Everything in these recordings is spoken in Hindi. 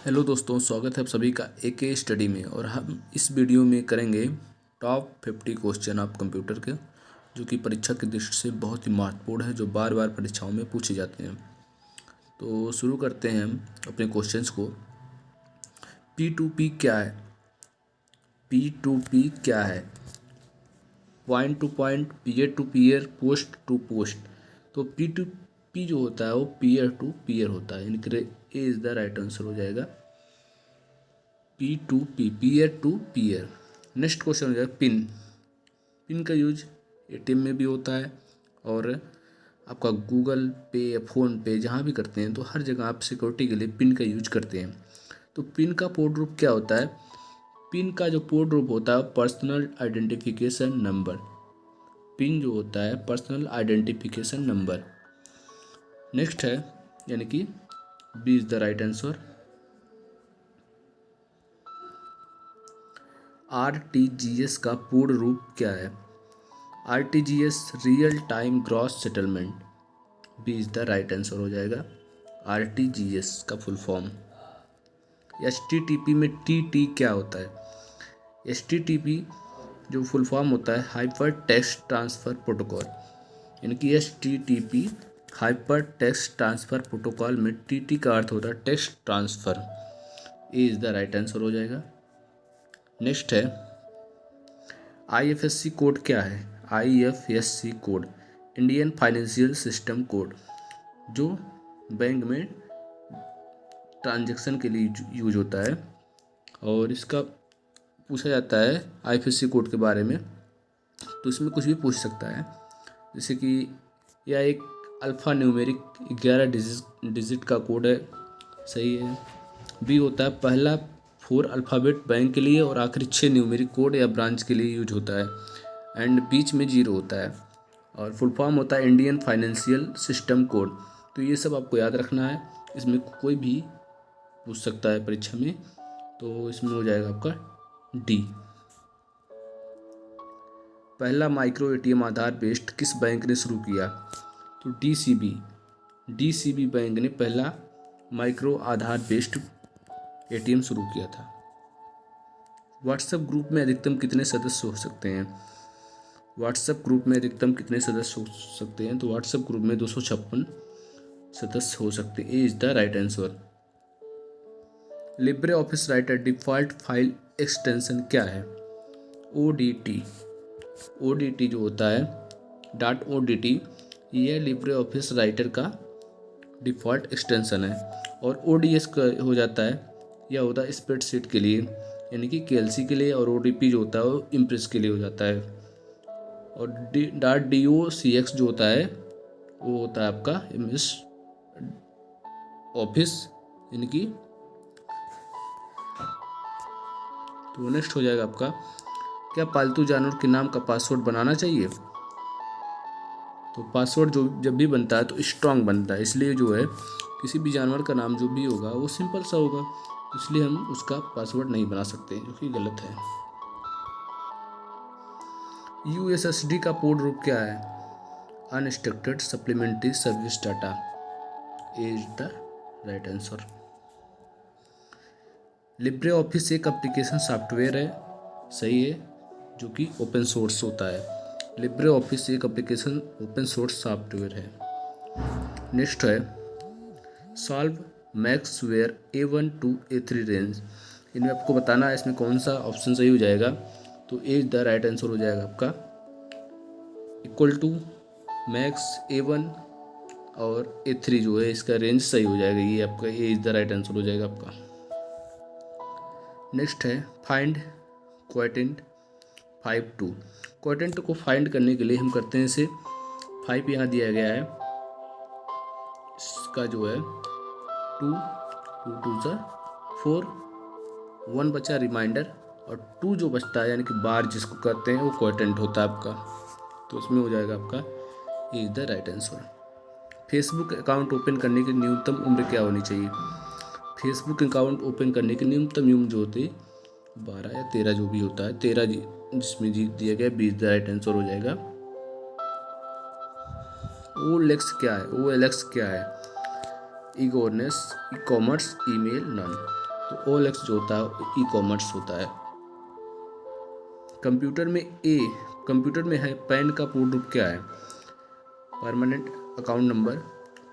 हेलो दोस्तों, स्वागत है आप सभी का AK स्टडी में। और हम इस वीडियो में करेंगे टॉप 50 क्वेश्चन ऑफ कंप्यूटर के, जो कि परीक्षा की दृष्टि से बहुत ही महत्वपूर्ण है, जो बार बार परीक्षाओं में पूछे जाते हैं। तो शुरू करते हैं हम अपने क्वेश्चंस को। P2P क्या है? P2P क्या है? Point to point, peer to peer, post to post. तो P2P जो होता है वो पीयर टू पीयर होता है, यानी A is the right answer हो जाएगा। P2P, peer to peer. Next question हो जाएगा पिन। पिन का यूज ATM में भी होता है, और आपका गूगल पे या फ़ोन पे जहाँ भी करते हैं तो हर जगह आप सिक्योरिटी के लिए पिन का यूज करते हैं। तो पिन का कोड रूप क्या होता है? पिन का जो कोड रूप होता है पर्सनल आइडेंटिफिकेशन नंबर। पिन जो होता है पर्सनल आइडेंटिफिकेशन नंबर। नेक्स्ट है, यानी कि B is the right answer. RTGS का पूर्ण रूप क्या है? RTGS real time gross settlement. B is the right answer हो जाएगा। RTGS का फुल फॉर्म। HTTP में TT क्या होता है? HTTP जो फुल फॉर्म होता है हाइपर टेक्स्ट ट्रांसफ़र प्रोटोकॉल, यानी कि HTTP hyper text transfer protocol में TT का अर्थ होता है text transfer. A is the right answer हो जाएगा। नेक्स्ट है, IFSC कोड क्या है? IFSC code Indian financial system code, जो बैंक में ट्रांजैक्शन के लिए यूज होता है। और इसका पूछा जाता है IFSC कोड के बारे में, तो इसमें कुछ भी पूछ सकता है, जैसे कि यह एक अल्फ़ा न्यूमेरिक 11 डिजिट का कोड है। सही है। बी होता है पहला 4 अल्फ़ाबेट बैंक के लिए, और आखिरी 6 न्यूमेरिक कोड या ब्रांच के लिए यूज होता है। एंड बीच में 0 होता है। और फुल फॉर्म होता है इंडियन फाइनेंशियल सिस्टम कोड। तो ये सब आपको याद रखना है, इसमें कोई भी पूछ सकता है परीक्षा में। तो इसमें हो जाएगा आपका डी। पहला माइक्रो ATM आधार बेस्ड किस बैंक ने शुरू किया? तो DCB बैंक ने पहला माइक्रो आधार बेस्ड ATM शुरू किया था। व्हाट्सएप ग्रुप में अधिकतम कितने सदस्य हो सकते हैं? व्हाट्सएप ग्रुप में अधिकतम कितने सदस्य हो सकते हैं? तो व्हाट्सएप ग्रुप में 256 सदस्य हो सकते हैं। A is the right answer. LibreOffice writer default file extension क्या है? ODT। ODT जो होता है .ODT, यह लिब्रे ऑफिस राइटर का डिफ़ॉल्ट एक्सटेंशन है। और ODS का हो जाता है, यह होता है स्प्रेडशीट के लिए, यानी कि KLC के लिए। और ODP जो होता है वो इम्प्रेस के लिए हो जाता है। और .docx जो होता है वो होता है आपका MS ऑफिस, यानी कि। तो नेक्स्ट हो जाएगा आपका, क्या पालतू जानवर के नाम का पासवर्ड बनाना चाहिए? तो पासवर्ड जो जब भी बनता है तो स्ट्रॉन्ग बनता है, इसलिए जो है किसी भी जानवर का नाम जो भी होगा वो सिंपल सा होगा, इसलिए हम उसका पासवर्ड नहीं बना सकते, जो कि गलत है। USSD का कोड रूप क्या है? Unstructured supplementary service data. A is the right answer. LibreOffice एक एप्लीकेशन सॉफ्टवेयर है, सही है, जो कि ओपन सोर्स होता है। लिब्रे ऑफिस एक एप्लीकेशन ओपन सोर्स सॉफ्टवेयर है। नेक्स्ट है, solve max where A1 to A3 range. इनमें आपको बताना है इसमें कौन सा ऑप्शन सही हो जाएगा। तो ए इज द राइट आंसर हो जाएगा आपका इक्वल टू मैक्स A1 और A3 जो है इसका रेंज सही हो जाएगा। ये आपका ए इज द राइट आंसर हो जाएगा आपका। नेक्स्ट है, फाइंड क्वाटेंट 5 2। क्वाटेंट को फाइंड करने के लिए हम करते हैं इसे 5 यहाँ दिया गया है, इसका जो है 2 2 2 सा 4, 1 बचा रिमाइंडर, और 2 जो बचता है यानी कि बार जिसको कहते हैं वो क्वाटेंट होता है आपका। तो इसमें हो जाएगा आपका is the right answer. Facebook account open करने की न्यूनतम उम्र क्या होनी चाहिए? फेसबुक अकाउंट ओपन करने की न्यूनतम उम्र जो होती है 12 या 13 जो भी होता है, 13 जिसमें दिया गया 20 द राइट आंसर हो जाएगा। OLX क्या है? OLX क्या है? E governance, e commerce, email, none. तो OLX जो होता है ई कॉमर्स होता है। कंप्यूटर में है पैन का पूर्ण रूप क्या है? Permanent account number,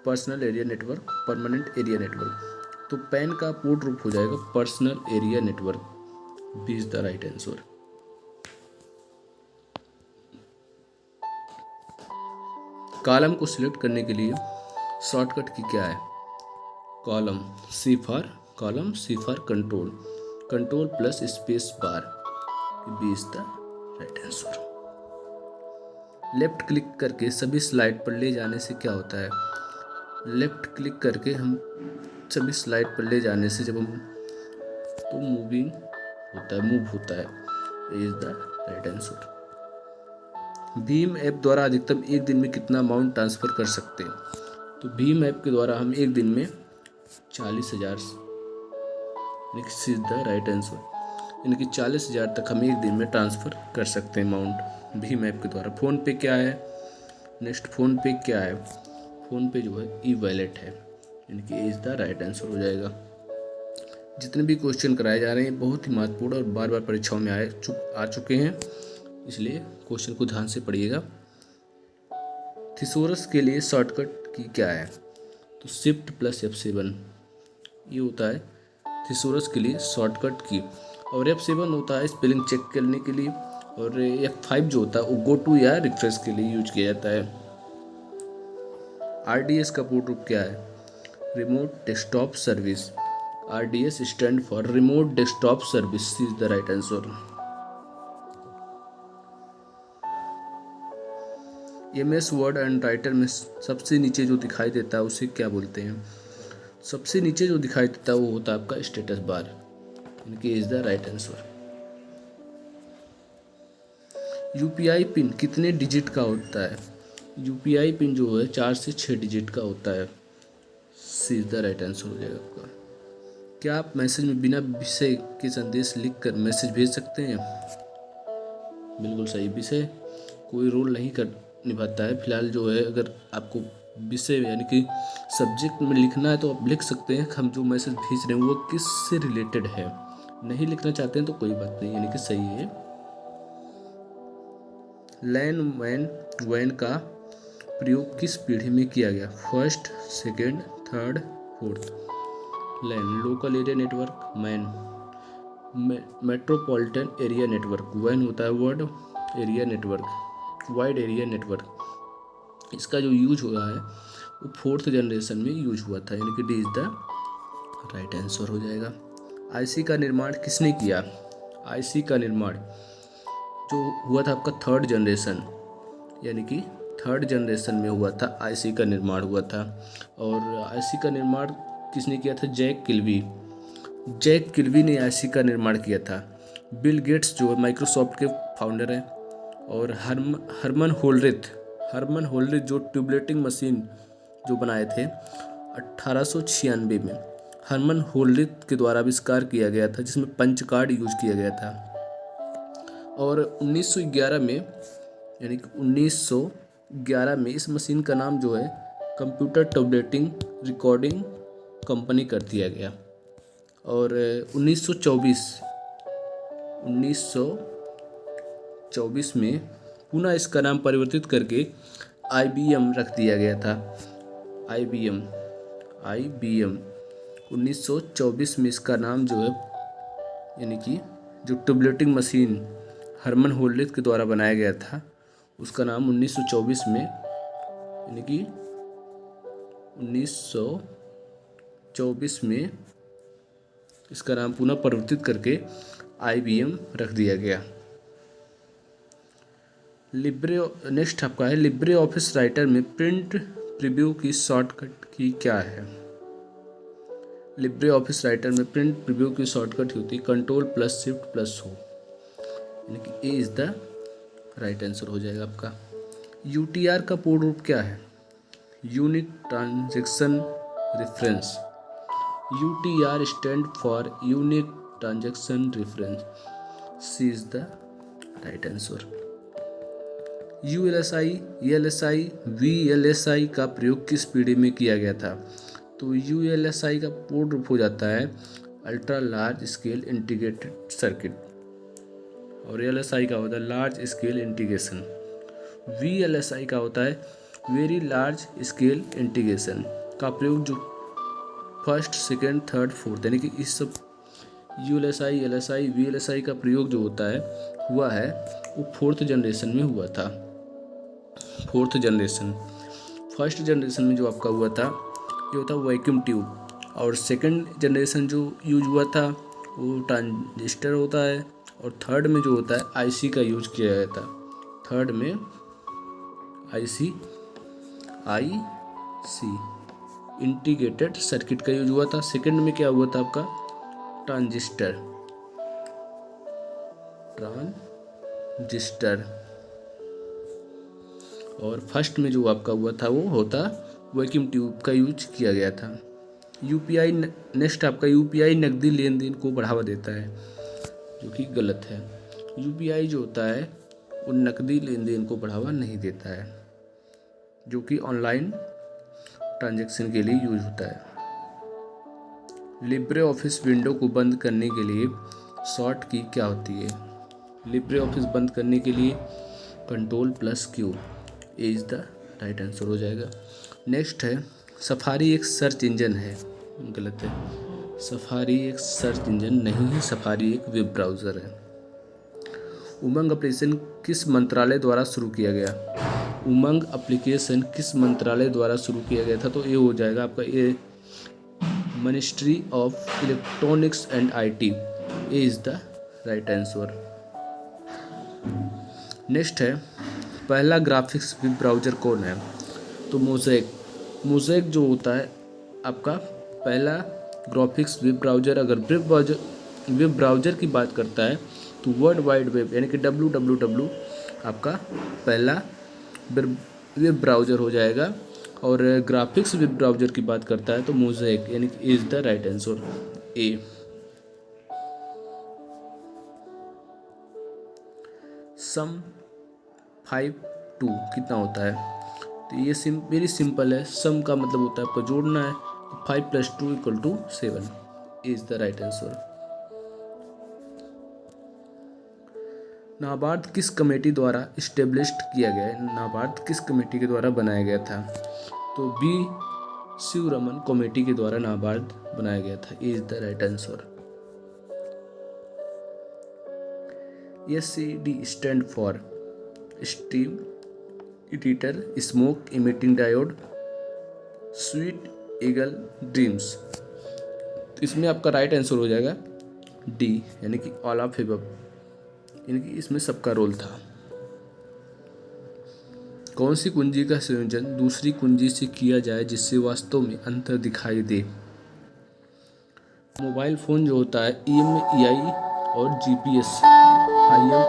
personal area network, permanent area network. तो पैन का पूर्ण रूप हो जाएगा personal area network. B is the right answer. Column को सिलेक्ट करने के लिए शॉर्टकट की क्या है? Column C for column, C for control, control plus space bar. B is the right answer. Left click करके सभी स्लाइड पर ले जाने से क्या होता है? लेफ्ट क्लिक करके हम सभी स्लाइड पर ले जाने से जब हम तो मूविंग होता है, मूव होता है। Is the right answer. Bhim app द्वारा अधिकतम एक दिन में कितना अमाउंट ट्रांसफ़र कर सकते हैं? तो भीम ऐप के द्वारा हम एक दिन में 40,000, इज द राइट आंसर, यानी कि 40,000 तक हम एक दिन में ट्रांसफ़र कर सकते हैं अमाउंट भीम ऐप के द्वारा। फ़ोन पे क्या है? नेक्स्ट फ़ोन पे क्या है? फ़ोन पे जो है ई वॉलेट है, यानी कि इज द राइट आंसर हो जाएगा। जितने भी क्वेश्चन कराए जा रहे हैं बहुत ही महत्वपूर्ण और बार बार परीक्षाओं में आ चुके हैं, इसलिए क्वेश्चन को ध्यान से पढ़िएगा। थिसोरस के लिए शॉर्टकट की क्या है? तो शिफ्ट प्लस F7 ये होता है थिसोरस के लिए शॉर्टकट की, और F7 होता है स्पेलिंग चेक करने के लिए, और F5 जो होता है वो गो टू या रिफ्रेश के लिए यूज किया जाता है। RDS का पूर्ण रूप क्या है? Remote desktop service. RDS stand for remote desktop service, is the right answer. MS word and writer में सबसे नीचे जो दिखाई देता है उसे क्या बोलते हैं? सबसे नीचे जो दिखाई देता है वो होता है आपका स्टेटस बार, यानी कि is the right answer. UPI pin कितने डिजिट का होता है? UPI पिन जो है 4 से 6 डिजिट का होता है। सी इज द राइट आंसर हो जाएगा आपका। क्या आप मैसेज में बिना विषय के संदेश लिखकर मैसेज भेज सकते हैं? बिल्कुल सही। विषय कोई रोल नहीं कर निभाता है। फिलहाल जो है अगर आपको विषय यानी कि सब्जेक्ट में लिखना है तो आप लिख सकते हैं, हम जो मैसेज भेज रहे हैं वो किससे रिलेटेड है। नहीं लिखना चाहते हैं तो कोई बात नहीं, यानी कि सही है। लैन वैन का प्रयोग किस पीढ़ी में किया गया? First, second, third, fourth. LAN local area network, MAN metropolitan area network, वैन होता है world area network, wide area network. इसका जो यूज हुआ है वो 4th जनरेशन में यूज हुआ था, यानी कि D is the right answer हो जाएगा। IC का निर्माण किसने किया? IC का निर्माण जो हुआ था आपका 3rd जनरेशन, यानी कि 3rd जनरेशन में हुआ था IC का निर्माण हुआ था। और IC का निर्माण किसने किया था? जैक किल्वी ने IC का निर्माण किया था। बिल गेट्स जो माइक्रोसॉफ्ट के फाउंडर हैं, और हरमन होल्ड्रिथ जो ट्यूबलेटिंग मशीन जो बनाए थे 1896 में हरमन होल्ड्रिथ के द्वारा आविष्कार किया गया था, जिसमें पंच कार्ड यूज किया गया था। और 1911 में, यानी कि 1911 में इस मशीन का नाम जो है कंप्यूटर टैबलेटिंग रिकॉर्डिंग कंपनी कर दिया गया। और 1924 में पुनः इसका नाम परिवर्तित करके IBM रख दिया गया था। IBM 1924 में इसका नाम जो है, यानी कि जो टैबलेटिंग मशीन हरमन होल्ड्रिथ के द्वारा बनाया गया था उसका नाम 1924 में, यानी कि 1924 में इसका नाम पुनः परिवर्तित करके IBM रख दिया गया। नेक्स्ट आपका है लिब्रे ऑफिस राइटर में प्रिंट प्रीव्यू की शॉर्टकट की क्या है? लिब्रे ऑफिस राइटर में प्रिंट प्रीव्यू की शॉर्टकट होती है control plus shift plus O, यानी कि A is the right answer हो जाएगा आपका। UTR का पूर्ण रूप क्या है? Unique transaction reference. UTR stand for unique transaction reference, C is the right answer. ULSI, ELSI, VLSI का प्रयोग किस पीढ़ी में किया गया था? तो ULSI का पूर्ण रूप हो जाता है ultra large scale integrated circuit. और एलएसआई का होता है लार्ज स्केल इंटीग्रेशन। वीएलएसआई का होता है वेरी लार्ज स्केल इंटीग्रेशन का प्रयोग जो फर्स्ट सेकेंड थर्ड फोर्थ यानी कि इस सब यूएलएसआई एलएसआई वीएलएसआई का प्रयोग जो होता है हुआ है वो फोर्थ जनरेशन में हुआ था। फोर्थ जनरेशन, फर्स्ट जनरेशन में जो आपका हुआ था ये होता वैक्यूम ट्यूब, और सेकंड जनरेशन जो यूज हुआ था वो ट्रांजिस्टर होता है, और थर्ड में जो होता है आईसी का यूज किया गया था। थर्ड में आईसी इंटीग्रेटेड सर्किट का यूज हुआ था। सेकंड में क्या हुआ था आपका ट्रांजिस्टर। और फर्स्ट में जो आपका हुआ था वो होता वैक्यूम ट्यूब का यूज किया गया था। यूपीआई नेक्स्ट आपका यूपीआई नकदी लेन देन को बढ़ावा देता है, जो कि गलत है। यूपीआई जो होता है वो नकदी लेन देन को बढ़ावा नहीं देता है, जो कि ऑनलाइन ट्रांजैक्शन के लिए यूज होता है। लिब्रे ऑफिस विंडो को बंद करने के लिए शॉर्ट की क्या होती है? लिब्रे ऑफिस बंद करने के लिए Ctrl+Q is the right answer हो जाएगा। नेक्स्ट है सफारी एक सर्च इंजन है। गलत है, सफारी एक सर्च इंजन नहीं है, सफारी एक वेब ब्राउज़र है। उमंग एप्लीकेशन किस मंत्रालय द्वारा शुरू किया गया? उमंग एप्लीकेशन किस मंत्रालय द्वारा शुरू किया गया था? तो ये हो जाएगा आपका ये ministry of electronics and IT is the right answer. Next है पहला ग्राफिक्स वेब ब्राउज़र कौन है? तो मोज़ेक जो होता है आपका पहला ग्राफिक्स वेब ब्राउज़र। अगर वेब ब्राउज़र की बात करता है तो वर्ल्ड वाइड वेब यानी कि www आपका पहला वेब ब्राउज़र हो जाएगा। और ग्राफिक्स वेब ब्राउज़र की बात करता है तो मोज़ेक यानी कि is the right answer A. Sum 5 2 कितना होता है? तो ये वेरी सिंपल है। सम का मतलब होता है आपको जोड़ना है। 5 + 2 = 7 is the right answer. NABARD किस कमेटी द्वारा इस्टेब्लिश्ड किया गया है? नाबार्ड किस कमेटी के द्वारा बनाया गया था? तो बी शिवरमन कमेटी के द्वारा नाबार्ड बनाया गया था is the right answer. SED stand for steam editor smoke emitting diode sweet eagle dreams. इसमें आपका राइट आंसर हो जाएगा डी यानी कि ऑल ऑफ एबव, यानी कि इसमें सबका रोल था। कौन सी कुंजी का संयोजन दूसरी कुंजी से किया जाए जिससे वास्तव में अंतर दिखाई दे? मोबाइल फ़ोन जो होता है EMEI और GPS IMEI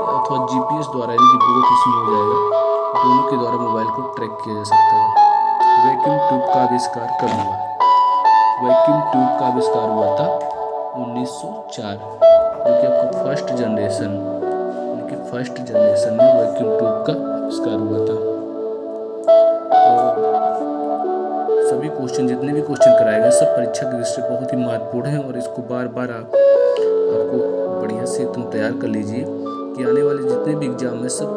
अथवा GPS द्वारा यानी कि बोथ इसमें हो जाएगा। दोनों के द्वारा मोबाइल को ट्रैक किया जा सकता है। वैक्यूम ट्यूब का आविष्कार कब हुआ? वैक्यूम ट्यूब का आविष्कार हुआ था 1904, जो कि आपका फर्स्ट जनरेशन में वैक्यूम ट्यूब का आविष्कार हुआ था। तो सभी क्वेश्चन जितने भी क्वेश्चन कराए गए सब परीक्षा की दृष्टि से बहुत ही महत्वपूर्ण हैं, और इसको बार बार आपको बढ़िया से तुम तैयार कर लीजिए कि आने वाले जितने भी एग्जाम में सब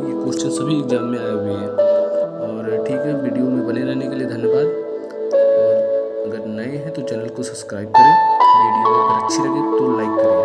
ये क्वेश्चन सभी एग्जाम में आए हुए हैं। और ठीक है, वीडियो में बने रहने के लिए धन्यवाद। और अगर नए हैं तो चैनल को सब्सक्राइब करें। वीडियो अगर अच्छी लगे तो लाइक करें।